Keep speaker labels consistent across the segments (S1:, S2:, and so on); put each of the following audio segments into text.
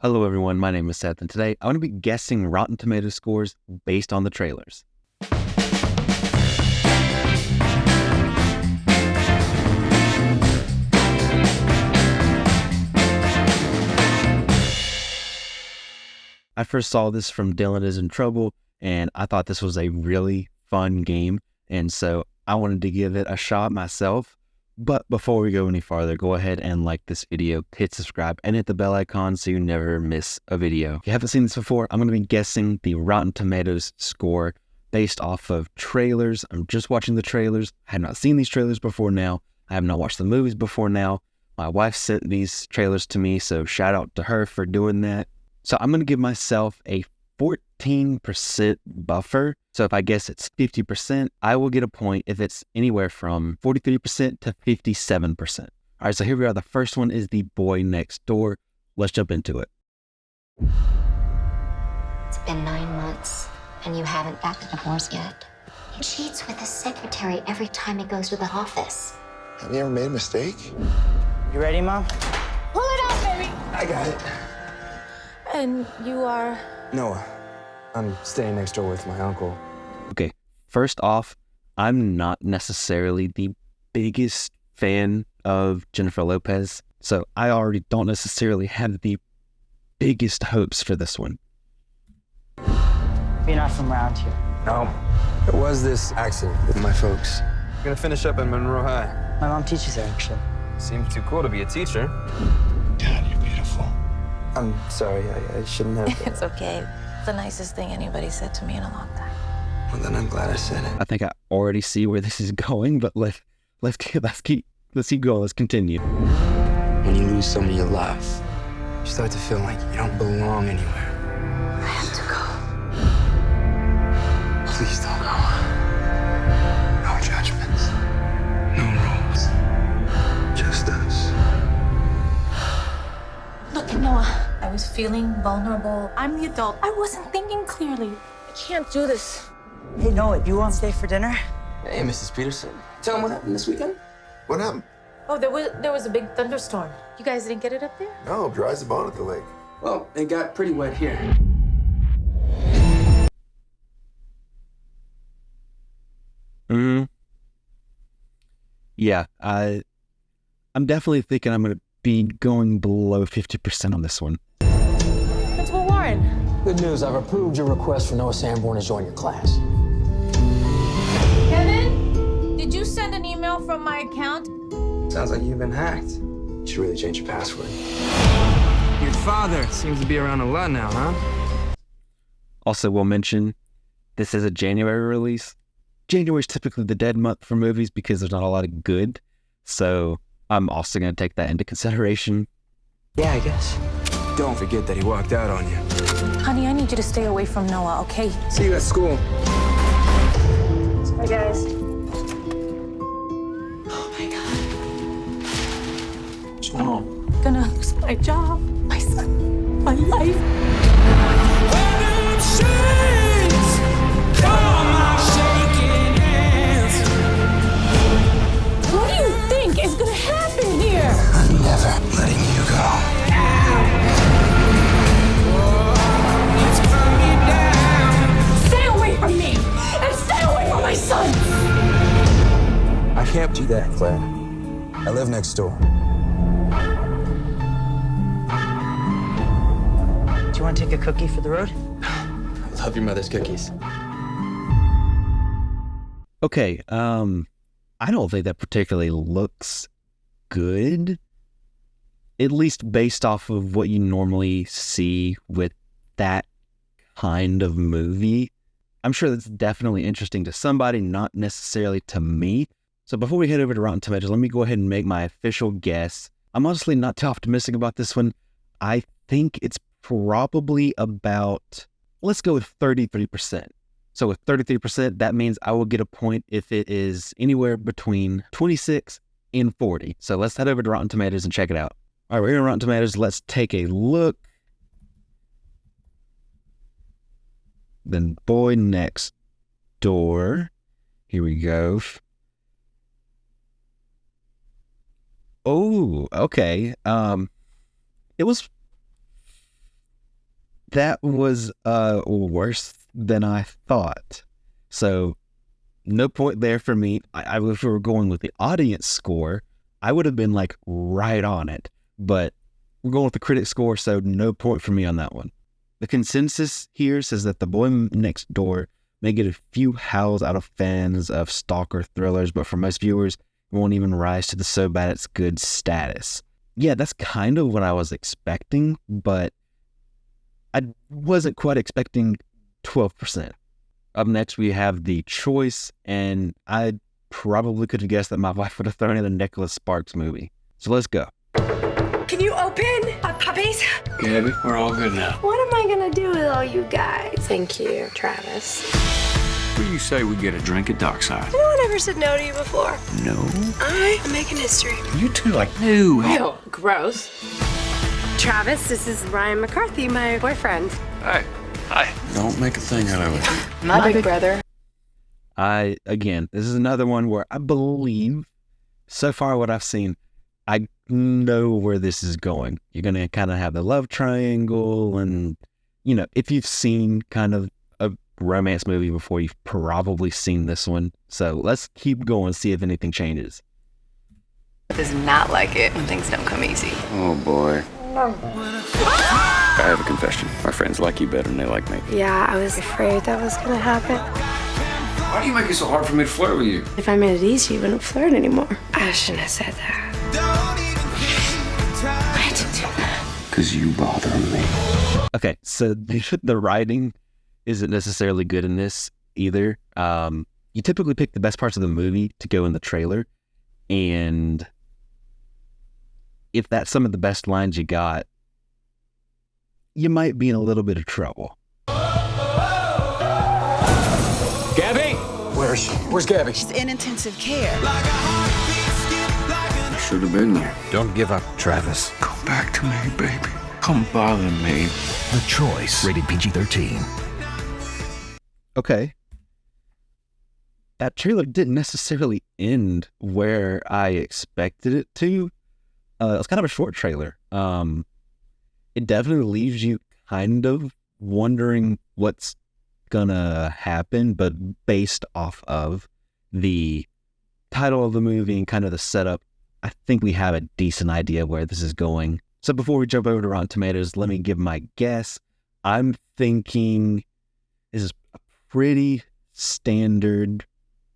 S1: Hello everyone, my name is Seth, and today I'm going to be guessing Rotten Tomatoes scores based on the trailers. I first saw this from Dylan is in Trouble, and I thought this was a really fun game, and so I wanted to give it a shot myself. But before we go any farther, go ahead and like this video, hit subscribe, and hit the bell icon so you never miss a video. If you haven't seen this before, I'm going to be guessing the Rotten Tomatoes score based off of trailers. I'm just watching the trailers. I have not seen these trailers before now. I have not watched the movies before now. My wife sent these trailers to me, so shout out to her for doing that. So I'm going to give myself a 14% buffer. So if I guess it's 50%, I will get a point if it's anywhere from 43% to 57%. All right, so here we are. The first one is The Boy Next Door. Let's jump into it.
S2: It's been 9 months, and you haven't got the divorce yet. He cheats with his secretary every time he goes to the office.
S3: Have you ever made a mistake?
S4: You ready, Mom?
S5: Pull it out, baby!
S3: I got it.
S5: And you are?
S4: Noah. I'm staying next door with my uncle.
S1: Okay, first off, I'm not necessarily the biggest fan of Jennifer Lopez, so I already don't necessarily have the biggest hopes for this one.
S4: You're not from around here.
S3: No. There was this accident with my folks.
S6: I'm gonna finish up at Monroe High.
S4: My mom teaches there, actually.
S6: Seems too cool to be a teacher.
S3: Dad, you're beautiful.
S4: I'm sorry, I shouldn't have.
S5: It's okay. It's the nicest thing anybody said to me in a long time.
S3: Well, then I'm glad I said it.
S1: I think I already see where this is going, but let's keep going. Let's continue.
S3: When you lose someone you love, you start to feel like you don't belong anywhere.
S5: I have to go.
S3: Please don't go. No judgments. No rules. Just us.
S5: Look, Noah, I was feeling vulnerable. I'm the adult. I wasn't thinking clearly. I can't do this.
S4: Hey, Noah, you want to stay for dinner?
S3: Hey, Mrs. Peterson. Tell them what happened this weekend. What happened?
S5: Oh, there was a big thunderstorm. You guys didn't get it up there?
S7: No, dry as a bone at the lake.
S3: Well, it got pretty wet here.
S1: Yeah, I'm definitely thinking I'm going to be going below 50% on this one.
S5: Principal Warren.
S8: Good news, I've approved your request for Noah Sanborn to join your class.
S5: Kevin, did you send an email from my account?
S3: Sounds like you've been hacked. You should really change your password.
S6: Your father seems to be around a lot now, huh?
S1: Also, we'll mention this is a January release. January is typically the dead month for movies because there's not a lot of good. So I'm also going to take that into consideration.
S4: Yeah, I guess.
S3: Don't forget that he walked out on you.
S5: Honey, I need you to stay away from Noah, okay?
S3: See you at school.
S5: Bye, guys.
S8: Oh my God. What's going on?
S5: I'm gonna lose my job, my son, my life. What do you think is gonna happen here?
S3: I'm never letting you go.
S5: Stay away from me! And stay away from my son!
S3: I can't do that, Claire. I live next door.
S4: Do you want to take a cookie for the road?
S3: I love your mother's cookies.
S1: Okay, I don't think that particularly looks good, at least based off of what you normally see with that kind of movie. I'm sure that's definitely interesting to somebody, not necessarily to me. So before we head over to Rotten Tomatoes, let me go ahead and make my official guess. I'm honestly not too optimistic about this one. I think it's probably about, let's go with 33%. So with 33%, that means I will get a point if it is anywhere between 26 and 40. So let's head over to Rotten Tomatoes and check it out. All right, we're here on Rotten Tomatoes. Let's take a look. Then Boy Next Door. Here we go. Oh, okay. It was That was worse than I thought. So no point there for me. If we were going with the audience score, I would have been like right on it. But we're going with the critic score, so no point for me on that one. The consensus here says that The Boy Next Door may get a few howls out of fans of stalker thrillers, but for most viewers, it won't even rise to the so bad it's good status. Yeah, that's kind of what I was expecting, but I wasn't quite expecting 12%. Up next, we have The Choice, and I probably could have guessed that my wife would have thrown in a Nicholas Sparks movie. So let's go.
S7: Can you open? Puppies?
S3: Gabby, we're all good now.
S7: What am I gonna do with all you guys?
S9: Thank you, Travis.
S8: What do you say we get a drink at Dockside?
S7: No one ever said no to you before.
S8: No.
S7: I am making history.
S8: You two like new.
S9: Ew, gross.
S7: Travis, this is Ryan McCarthy, my boyfriend.
S8: Hi. Hi. Don't make a thing out of it.
S9: My big brother.
S1: Again, this is another one where I believe, so far what I've seen, I know where this is going. You're going to kind of have the love triangle, and, you know, if you've seen kind of a romance movie before, you've probably seen this one. So let's keep going, see if anything changes.
S9: Does not like it when things don't come easy.
S8: Oh boy. I have a confession. My friends like you better than they like me.
S7: Yeah, I was afraid that was gonna happen.
S8: Why do you make it so hard for me to flirt with you?
S7: If I made it easy, you wouldn't flirt anymore. I shouldn't have said that. Why'd you do that?
S8: Because you bother me.
S1: Okay, so the writing isn't necessarily good in this either. You typically pick the best parts of the movie to go in the trailer, and if that's some of the best lines you got, you might be in a little bit of trouble.
S4: Gabby? Where is she? Where's Gabby?
S10: She's in intensive care.
S8: I should have been there.
S11: Don't give up, Travis.
S8: Come back to me, baby. Come bother me.
S11: The Choice, rated PG-13.
S1: Okay. That trailer didn't necessarily end where I expected it to. It was kind of a short trailer. It definitely leaves you kind of wondering what's gonna happen, but based off of the title of the movie and kind of the setup, I think we have a decent idea where this is going. So before we jump over to Rotten Tomatoes, let me give my guess. I'm thinking this is a pretty standard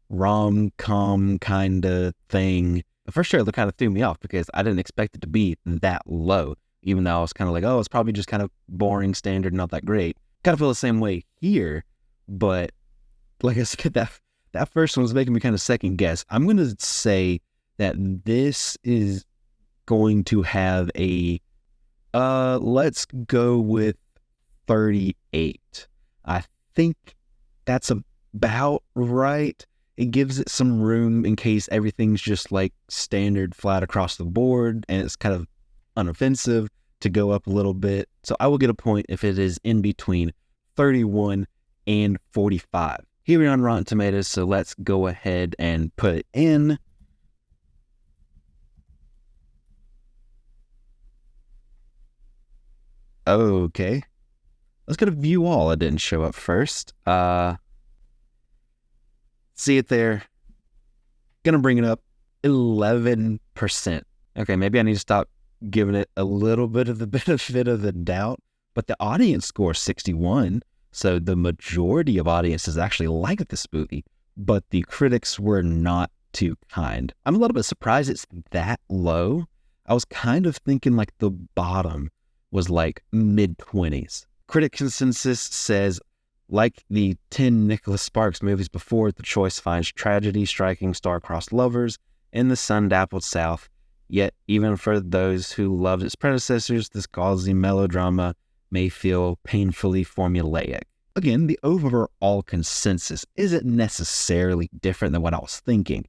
S1: rom-com kind of thing. The first trailer kind of threw me off because I didn't expect it to be that low, even though I was kind of like, oh, it's probably just kind of boring, standard, not that great. Kind of feel the same way here, but like I said, that first one was making me kind of second guess. I'm going to say that this is going to have a, let's go with 38. I think that's about right. It gives it some room in case everything's just like standard flat across the board and it's kind of unoffensive to go up a little bit. So I will get a point if it is in between 31 and 45. Here we are on Rotten Tomatoes, so let's go ahead and put it in. Okay. Let's go to view all. It didn't show up first. See it there. Gonna bring it up 11%. Okay, maybe I need to stop giving it a little bit of the benefit of the doubt, but the audience score is 61. So the majority of audiences actually liked this movie, but the critics were not too kind. I'm a little bit surprised it's that low. I was kind of thinking like the bottom was like mid-20s. Critic consensus says, like the 10 Nicholas Sparks movies before, The Choice finds tragedy striking star-crossed lovers in the sun-dappled South. Yet, even for those who loved its predecessors, this gauzy melodrama may feel painfully formulaic. Again, the overall consensus isn't necessarily different than what I was thinking,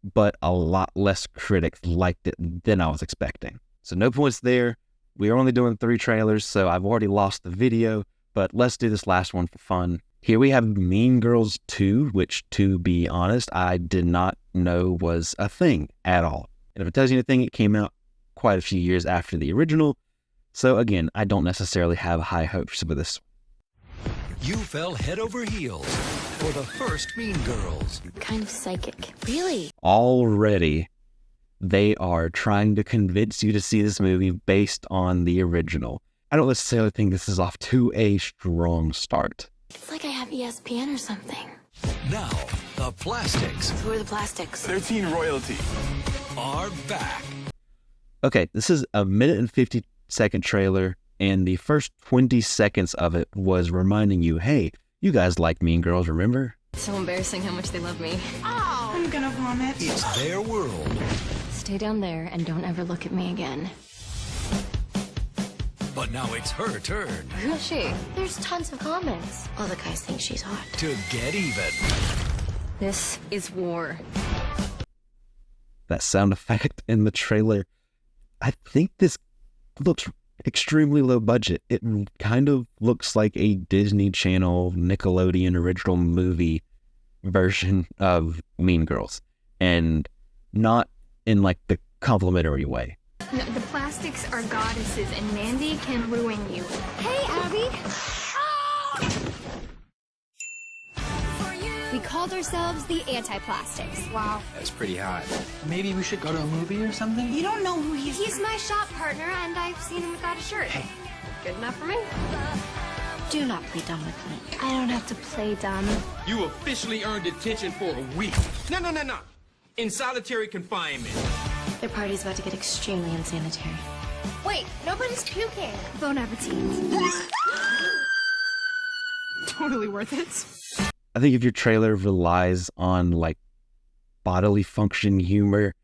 S1: but a lot less critics liked it than I was expecting. So no points there. We are only doing 3 trailers, so I've already lost the video, but let's do this last one for fun. Here we have Mean Girls 2, which, to be honest, I did not know was a thing at all. And if it tells you anything, it came out quite a few years after the original. So again, I don't necessarily have high hopes for this.
S11: You fell head over heels for the first Mean Girls.
S2: Kind of psychic. Really?
S1: Already, they are trying to convince you to see this movie based on the original. I don't necessarily think this is off to a strong start.
S2: It's like I have ESPN or something.
S11: Now, the Plastics
S2: Who are the Plastics?
S3: They're teen royalty.
S11: are back.
S1: Okay, this is a minute and 50-second trailer, and the first 20 seconds of it was reminding you, hey, you guys like Mean Girls, remember?
S9: It's so embarrassing how much they love me.
S5: Oh, I'm gonna vomit.
S11: It's their world.
S2: Stay down there and don't ever look at me again.
S11: But now it's her turn
S9: Who's she?
S2: There's tons of comments. All the guys think she's hot.
S11: to get even.
S9: This is war.
S1: That sound effect in the trailer, I think this looks extremely low budget. It kind of looks like a Disney Channel Nickelodeon original movie version of Mean Girls, and not in like the complimentary way.
S10: No, the Plastics are goddesses, and Mandy can ruin you.
S2: Hey, Abby!
S10: We called ourselves the Anti-Plastics. Wow.
S3: That's pretty hot. Maybe we should go to a movie or something?
S5: You don't know who he is.
S10: He's my shop partner, and I've seen him without a shirt. Good enough for me?
S2: Do not play dumb with me.
S10: I don't have to play dumb.
S6: You officially earned detention for a week. No. In solitary confinement.
S2: Their party's about to get extremely unsanitary.
S10: Wait, nobody's puking. Bon appetit.
S5: Totally worth it.
S1: I think if your trailer relies on like bodily function humor,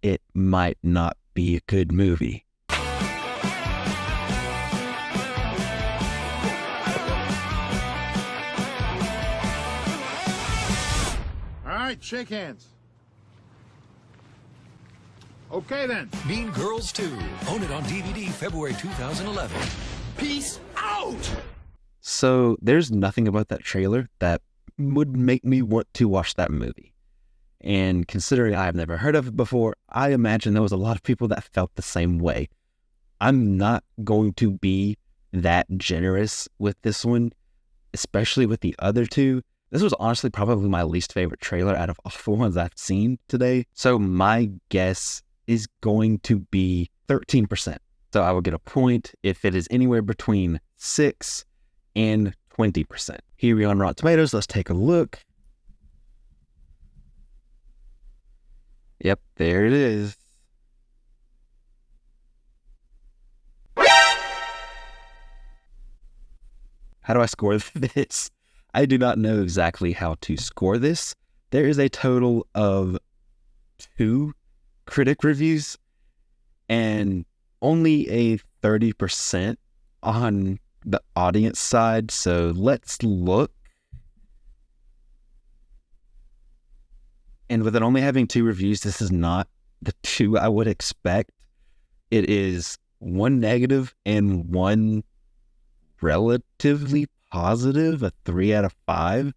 S1: it might not be a good movie.
S12: All right, shake hands. Okay, then.
S11: Mean Girls 2. Own it on DVD February 2011.
S6: Peace out!
S1: So there's nothing about that trailer that would make me want to watch that movie. And considering I've never heard of it before, I imagine there was a lot of people that felt the same way. I'm not going to be that generous with this one, especially with the other two. This was honestly probably my least favorite trailer out of all the ones I've seen today. So my guess is going to be 13%. So I will get a point if it is anywhere between 6 and 20%. Here we are on Rotten Tomatoes. Let's take a look. Yep, there it is. How do I score this? I do not know exactly how to score this. There is a total of 2 critic reviews and only a 30% on the audience side. So let's look. And with it only having 2 reviews, this is not the 2 I would expect. It is 1 negative and 1 relatively positive, a 3 out of 5.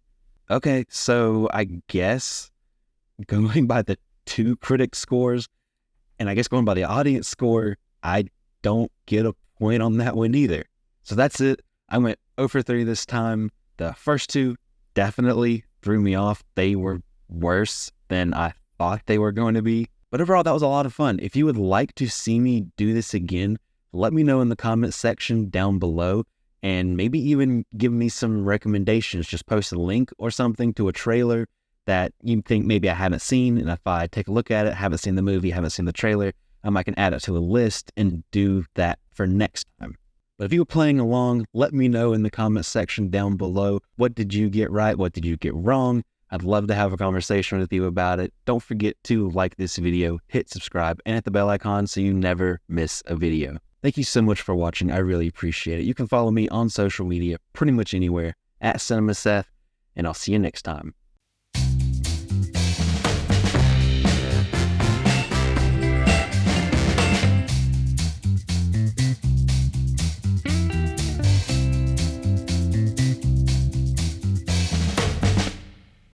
S1: Okay, so I guess going by the 2 critic scores, and I guess going by the audience score, I don't get a point on that one either. So that's it. I went 0 for 3 this time. The first 2 definitely threw me off. They were worse than I thought they were going to be. But overall, that was a lot of fun. If you would like to see me do this again, let me know in the comment section down below, and maybe even give me some recommendations. Just post a link or something to a trailer that you think maybe I haven't seen, and if I take a look at it, haven't seen the movie, haven't seen the trailer, I can add it to a list and do that for next time. But if you were playing along, let me know in the comment section down below. What did you get right? What did you get wrong? I'd love to have a conversation with you about it. Don't forget to like this video, hit subscribe, and hit the bell icon so you never miss a video. Thank you so much for watching. I really appreciate it. You can follow me on social media pretty much anywhere at CinemaSeth, and I'll see you next time.